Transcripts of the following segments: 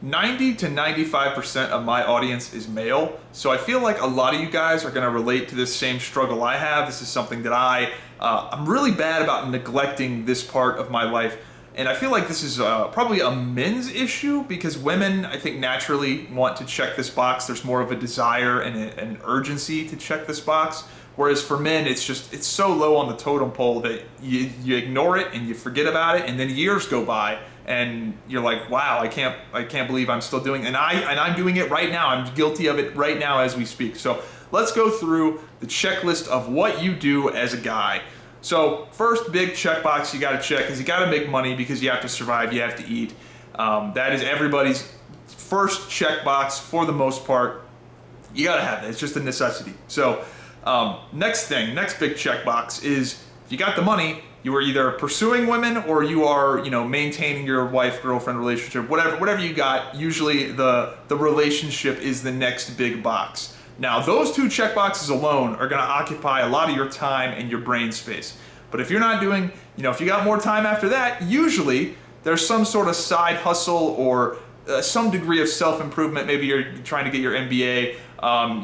90 to 95% of my audience is male, so I feel like a lot of you guys are going to relate to this same struggle I have. This is something that I'm really bad about neglecting this part of my life, and I feel like this is probably a men's issue because women, I think, naturally want to check this box. There's more of a desire and an urgency to check this box, whereas for men, it's so low on the totem pole that you ignore it and you forget about it, and then years go by. And you're like, wow, I can't believe I'm still doing it. And I'm doing it right now. I'm guilty of it right now as we speak. So let's go through the checklist of what you do as a guy. So first big checkbox you gotta check is you gotta make money because you have to survive, you have to eat. That is everybody's first checkbox for the most part. You gotta have that, it's just a necessity. So next big checkbox is if you got the money, you are either pursuing women or you are, maintaining your wife-girlfriend relationship, whatever you got. Usually the relationship is the next big box. Now, those two checkboxes alone are gonna occupy a lot of your time and your brain space. But if you're not doing, if you got more time after that, usually there's some sort of side hustle or some degree of self-improvement. Maybe you're trying to get your MBA,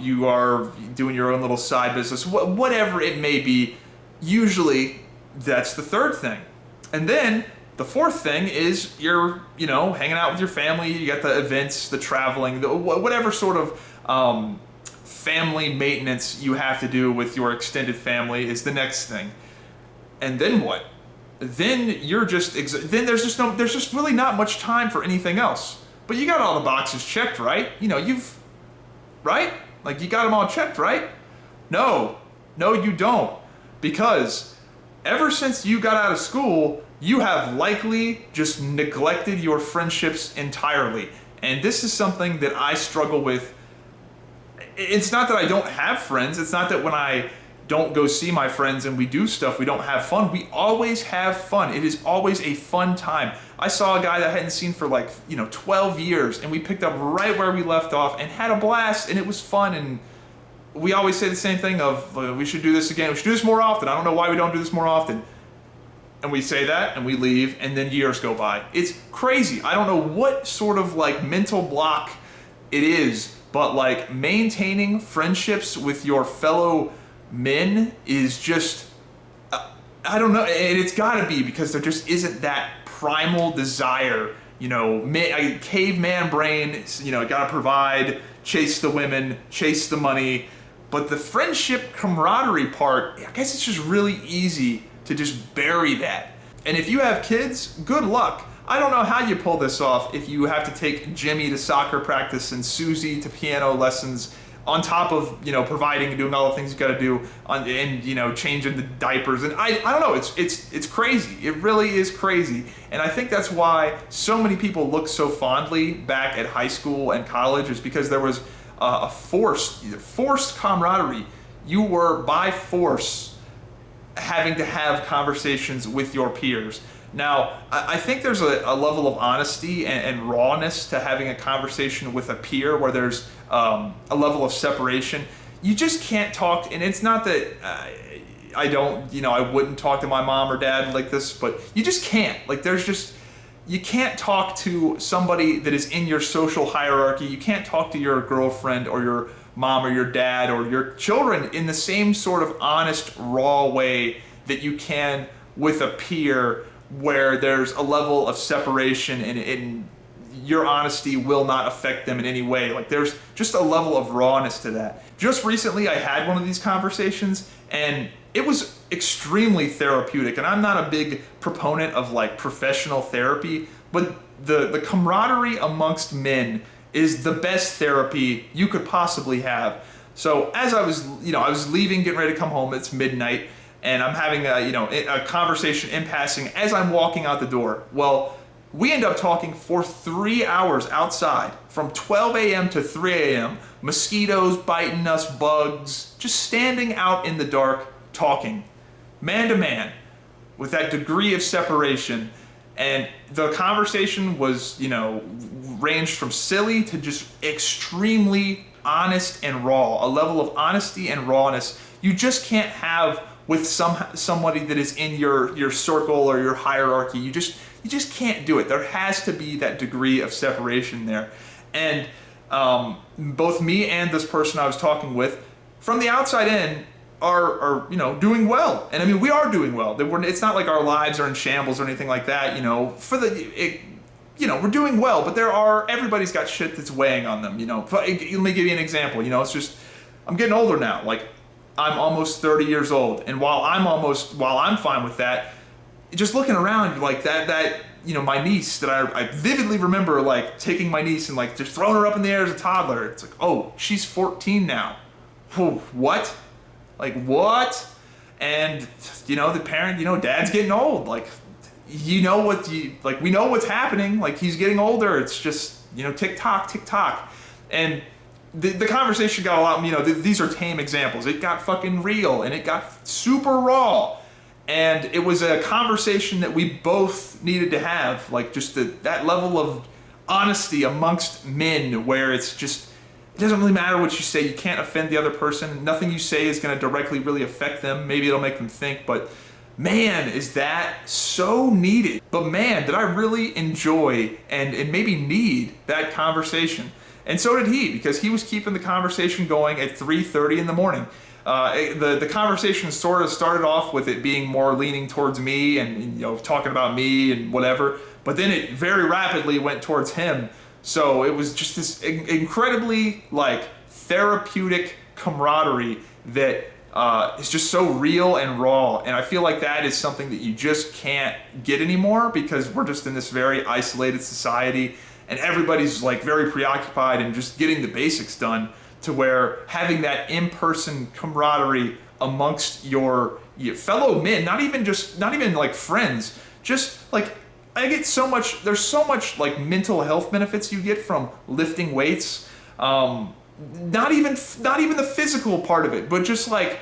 you are doing your own little side business, whatever it may be. Usually, that's the third thing. And then the fourth thing is you're, hanging out with your family, you got the events, the traveling, whatever sort of family maintenance you have to do with your extended family is the next thing. And then what? Then then there's just really not much time for anything else. But you got all the boxes checked, right? Right? Like you got them all checked, right? No, you don't. Because ever since you got out of school, you have likely just neglected your friendships entirely. And this is something that I struggle with. It's not that I don't have friends. It's not that when I don't go see my friends and we do stuff, we don't have fun. We always have fun. It is always a fun time. I saw a guy that I hadn't seen for 12 years, and we picked up right where we left off and had a blast, and it was fun. And we always say the same thing of we should do this again. We should do this more often. I don't know why we don't do this more often. And we say that and we leave and then years go by. It's crazy. I don't know what sort of mental block it is, but maintaining friendships with your fellow men is just, I don't know. And it's gotta be because there just isn't that primal desire, caveman brain, gotta provide, chase the women, chase the money. But the friendship camaraderie part, I guess it's just really easy to just bury that. And if you have kids, good luck. I don't know how you pull this off if you have to take Jimmy to soccer practice and Susie to piano lessons on top of, providing and doing all the things you gotta do and changing the diapers. And I don't know, it's crazy. It really is crazy. And I think that's why so many people look so fondly back at high school and college is because there was a forced camaraderie. You were by force having to have conversations with your peers. Now, I think there's a level of honesty and rawness to having a conversation with a peer where there's a level of separation. You just can't talk, and it's not that I wouldn't talk to my mom or dad like this, but you just can't. You can't talk to somebody that is in your social hierarchy. You can't talk to your girlfriend or your mom or your dad or your children in the same sort of honest, raw way that you can with a peer where there's a level of separation and your honesty will not affect them in any way. There's just a level of rawness to that. Just recently I had one of these conversations and it was extremely therapeutic, and I'm not a big proponent of professional therapy, but the camaraderie amongst men is the best therapy you could possibly have. So as I was leaving, getting ready to come home, it's midnight, and I'm having a conversation in passing as I'm walking out the door. Well, we end up talking for 3 hours outside, from 12 a.m. to 3 a.m., mosquitoes biting us, bugs, just standing out in the dark, talking, man to man, with that degree of separation. And the conversation was, ranged from silly to just extremely honest and raw, a level of honesty and rawness you just can't have with somebody that is in your circle or your hierarchy. you just can't do it. There has to be that degree of separation there. And both me and this person I was talking with, from the outside in, are you know, doing well. And I mean, we are doing well. It's not like our lives are in shambles or anything like that, you know. You know, we're doing well, but everybody's got shit that's weighing on them, you know. Let me give you an example, you know. It's just, I'm getting older now. Like, I'm almost 30 years old, and while I'm fine with that, just looking around, like that you know, my niece, that I vividly remember, like, taking my niece and, like, just throwing her up in the air as a toddler. It's like, oh, she's 14 now. What? Like, what? And, you know, the parent, you know, dad's getting old. Like, you know we know what's happening. Like, he's getting older. It's just, you know, tick tock. And the conversation got a lot, you know, these are tame examples. It got fucking real, and it got super raw. And it was a conversation that we both needed to have, like, just that level of honesty amongst men, where it's just, it doesn't really matter what you say. You can't offend the other person. Nothing you say is going to directly really affect them. Maybe it'll make them think, but man, is that so needed. But man, did I really enjoy and maybe need that conversation. And so did he, because he was keeping the conversation going at 3:30 in the morning. The conversation sort of started off with it being more leaning towards me and, you know, talking about me and whatever, but then it very rapidly went towards him. So it was just this incredibly, like, therapeutic camaraderie that is just so real and raw. And I feel like that is something that you just can't get anymore, because we're just in this very isolated society, and everybody's, like, very preoccupied and just getting the basics done, to where having that in-person camaraderie amongst your fellow men, not even like friends, just like, there's so much like mental health benefits you get from lifting weights. Not even the physical part of it, but just like,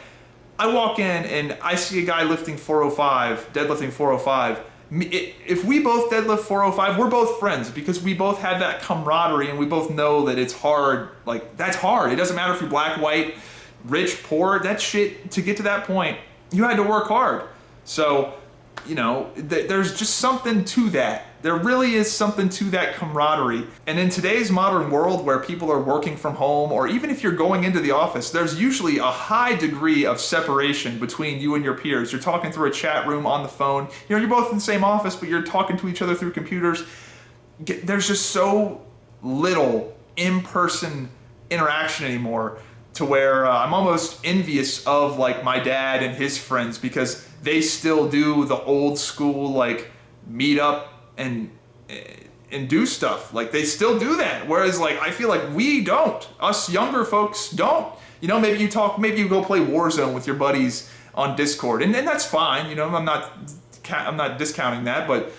I walk in and I see a guy deadlifting 405. If we both deadlift 405, we're both friends, because we both have that camaraderie, and we both know that it's hard. Like, that's hard. It doesn't matter if you're black, white, rich, poor. That shit, to get to that point, you had to work hard. So, you know, there's just something to that. There really is something to that camaraderie. And in today's modern world, where people are working from home, or even if you're going into the office, there's usually a high degree of separation between you and your peers. You're talking through a chat room, on the phone. You know, you're both in the same office, but you're talking to each other through computers. There's just so little in-person interaction anymore, to where I'm almost envious of, like, my dad and his friends, because they still do the old school, like, meet up and do stuff. Like, they still do that, whereas, like, I feel like we don't. Us younger folks don't. You know, maybe you go play Warzone with your buddies on Discord, and that's fine. You know, I'm not discounting that, but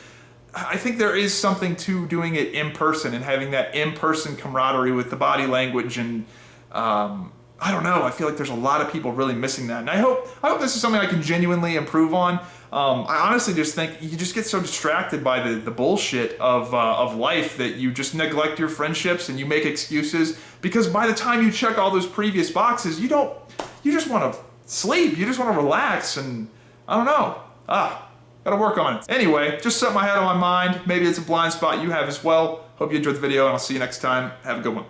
I think there is something to doing it in person and having that in-person camaraderie with the body language, and I don't know. I feel like there's a lot of people really missing that, and I hope this is something I can genuinely improve on. I honestly just think you just get so distracted by the bullshit of life, that you just neglect your friendships and you make excuses, because by the time you check all those previous boxes, you just want to sleep. You just want to relax, and I don't know. Gotta work on it. Anyway, just something I had on my mind. Maybe it's a blind spot you have as well. Hope you enjoyed the video, and I'll see you next time. Have a good one.